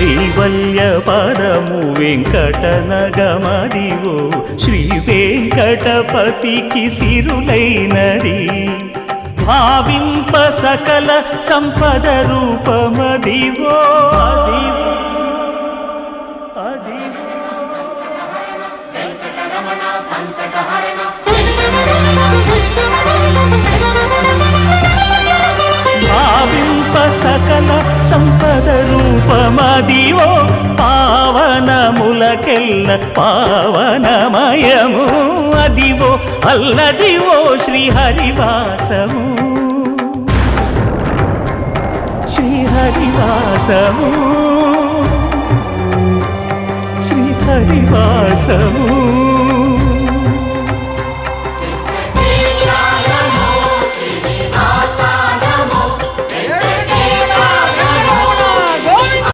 కైవల్య పదము వెంకటనగమదివో శ్రీ వెంకటపతికి సిరులైనది భావింప సకల సంపద రూపమదివో భావింప సకల సంపద రూపమదివో పావనములకెల్ల పావనమయము అదివో అల్లదివో శ్రీహరివాసము శ్రీహరివాసము శ్రీహరివాసము